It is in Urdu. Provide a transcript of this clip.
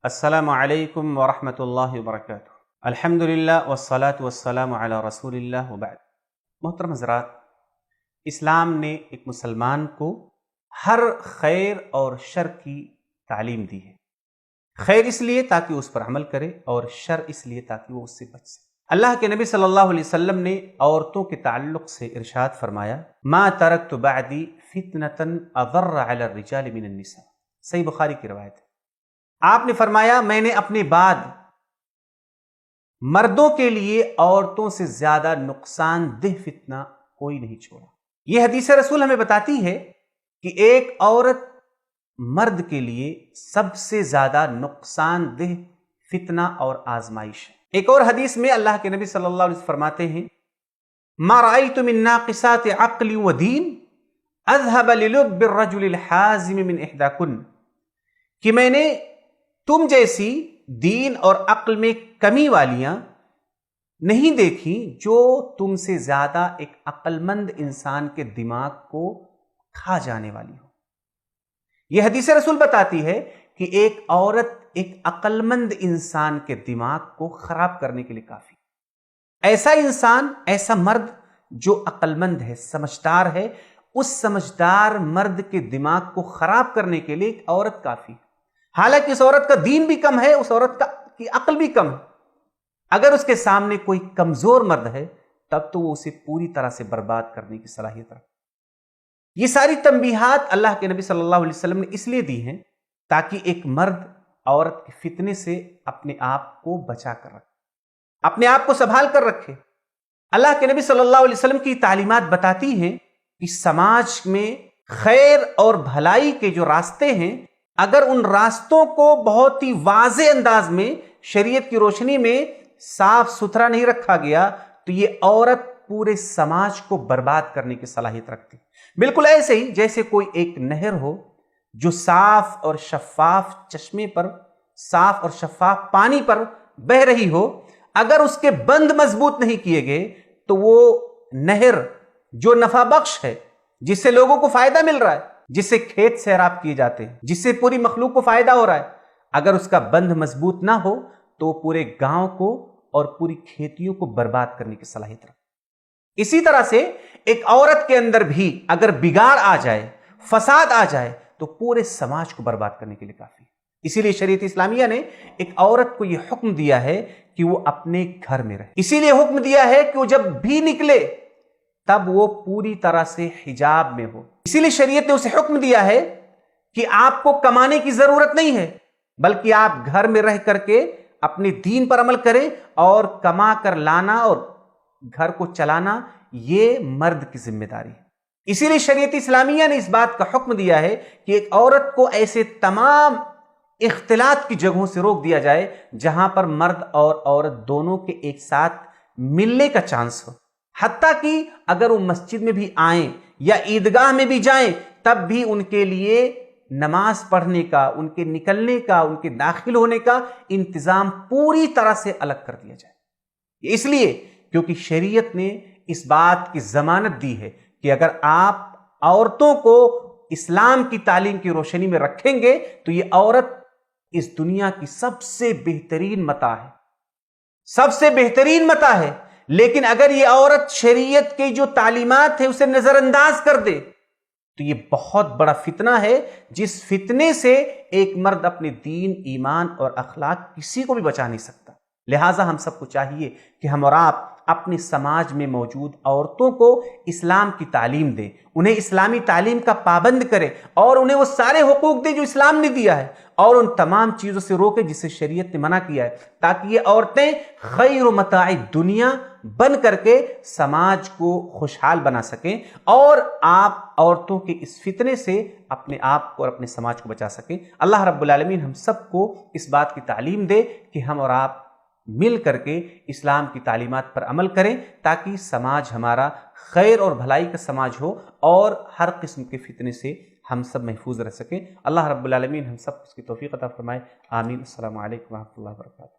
السلام علیکم ورحمۃ اللہ وبرکاتہ۔ الحمدللہ والصلاة والسلام علی رسول اللہ وبعد۔ محترم حضرات، اسلام نے ایک مسلمان کو ہر خیر اور شر کی تعلیم دی ہے۔ خیر اس لیے تاکہ اس پر عمل کرے، اور شر اس لیے تاکہ وہ اس سے بچ سکے۔ اللہ کے نبی صلی اللہ علیہ وسلم نے عورتوں کے تعلق سے ارشاد فرمایا، ما ترکت بعدی فتنة اضر علی الرجال من النساء۔ صحیح بخاری کی روایت ہے۔ آپ نے فرمایا، میں نے اپنے بعد مردوں کے لیے عورتوں سے زیادہ نقصان دہ فتنہ کوئی نہیں چھوڑا۔ یہ حدیث رسول ہمیں بتاتی ہے کہ ایک عورت مرد کے لیے سب سے زیادہ نقصان دہ فتنہ اور آزمائش ہے۔ ایک اور حدیث میں اللہ کے نبی صلی اللہ علیہ وسلم فرماتے ہیں، ما رأيت من ناقصات عقل و دین اذهب للب الرجل الحازم من احداکن، کہ میں نے تم جیسی دین اور عقل میں کمی والیاں نہیں دیکھی جو تم سے زیادہ ایک عقل مند انسان کے دماغ کو کھا جانے والی ہو۔ یہ حدیث رسول بتاتی ہے کہ ایک عورت ایک عقل مند انسان کے دماغ کو خراب کرنے کے لیے کافی۔ ایسا انسان، ایسا مرد جو عقل مند ہے، سمجھدار ہے، اس سمجھدار مرد کے دماغ کو خراب کرنے کے لیے ایک عورت کافی۔ حالانکہ اس عورت کا دین بھی کم ہے، اس عورت کی عقل بھی کم ہے، اگر اس کے سامنے کوئی کمزور مرد ہے تب تو وہ اسے پوری طرح سے برباد کرنے کی صلاحیت رکھتا ہے۔ یہ ساری تنبیہات اللہ کے نبی صلی اللہ علیہ وسلم نے اس لیے دی ہیں تاکہ ایک مرد عورت کے فتنے سے اپنے آپ کو بچا کر رکھے، اپنے آپ کو سنبھال کر رکھے۔ اللہ کے نبی صلی اللہ علیہ وسلم کی تعلیمات بتاتی ہیں کہ سماج میں خیر اور بھلائی کے جو راستے ہیں، اگر ان راستوں کو بہت ہی واضح انداز میں شریعت کی روشنی میں صاف ستھرا نہیں رکھا گیا تو یہ عورت پورے سماج کو برباد کرنے کی صلاحیت رکھتی۔ بالکل ایسے ہی جیسے کوئی ایک نہر ہو جو صاف اور شفاف چشمے پر، صاف اور شفاف پانی پر بہہ رہی ہو، اگر اس کے بند مضبوط نہیں کیے گئے تو وہ نہر جو نفع بخش ہے، جس سے لوگوں کو فائدہ مل رہا ہے، جس سے کھیت سیراب کیے جاتے ہیں، جس سے پوری مخلوق کو فائدہ ہو رہا ہے، اگر اس کا بند مضبوط نہ ہو تو پورے گاؤں کو اور پوری کھیتیوں کو برباد کرنے کی صلاحیت رکھتا۔ اسی طرح سے ایک عورت کے اندر بھی اگر بگاڑ آ جائے، فساد آ جائے تو پورے سماج کو برباد کرنے کے لیے کافی ہے۔ اسی لیے شریعت اسلامیہ نے ایک عورت کو یہ حکم دیا ہے کہ وہ اپنے گھر میں رہے، اسی لیے حکم دیا ہے کہ وہ جب بھی نکلے تب وہ پوری طرح سے حجاب میں ہو۔ اسی لیے شریعت نے اسے حکم دیا ہے کہ آپ کو کمانے کی ضرورت نہیں ہے، بلکہ آپ گھر میں رہ کر کے اپنے دین پر عمل کریں، اور کما کر لانا اور گھر کو چلانا یہ مرد کی ذمہ داری ہے۔ اسی لیے شریعت اسلامیہ نے اس بات کا حکم دیا ہے کہ ایک عورت کو ایسے تمام اختلاط کی جگہوں سے روک دیا جائے جہاں پر مرد اور عورت دونوں کے ایک ساتھ ملنے کا چانس ہو۔ حتیٰ کہ اگر وہ مسجد میں بھی آئیں یا عیدگاہ میں بھی جائیں تب بھی ان کے لیے نماز پڑھنے کا، ان کے نکلنے کا، ان کے داخل ہونے کا انتظام پوری طرح سے الگ کر دیا جائے۔ اس لیے کیونکہ شریعت نے اس بات کی ضمانت دی ہے کہ اگر آپ عورتوں کو اسلام کی تعلیم کی روشنی میں رکھیں گے تو یہ عورت اس دنیا کی سب سے بہترین متاع ہے، سب سے بہترین متاع ہے۔ لیکن اگر یہ عورت شریعت کی جو تعلیمات ہے اسے نظر انداز کر دے تو یہ بہت بڑا فتنہ ہے، جس فتنے سے ایک مرد اپنے دین، ایمان اور اخلاق کسی کو بھی بچا نہیں سکتا۔ لہٰذا ہم سب کو چاہیے کہ ہم اور آپ اپنے سماج میں موجود عورتوں کو اسلام کی تعلیم دیں، انہیں اسلامی تعلیم کا پابند کریں، اور انہیں وہ سارے حقوق دیں جو اسلام نے دیا ہے، اور ان تمام چیزوں سے روکیں جسے شریعت نے منع کیا ہے، تاکہ یہ عورتیں خیر و متاع دنیا بن کر کے سماج کو خوشحال بنا سکیں، اور آپ عورتوں کے اس فتنے سے اپنے آپ کو اور اپنے سماج کو بچا سکیں۔ اللہ رب العالمین ہم سب کو اس بات کی تعلیم دے کہ ہم اور آپ مل کر کے اسلام کی تعلیمات پر عمل کریں تاکہ سماج ہمارا خیر اور بھلائی کا سماج ہو، اور ہر قسم کے فتنے سے ہم سب محفوظ رہ سکیں۔ اللہ رب العالمین ہم سب کو اس کی توفیق عطا فرمائے، آمین۔ السلام علیکم ورحمۃ اللہ وبرکاتہ۔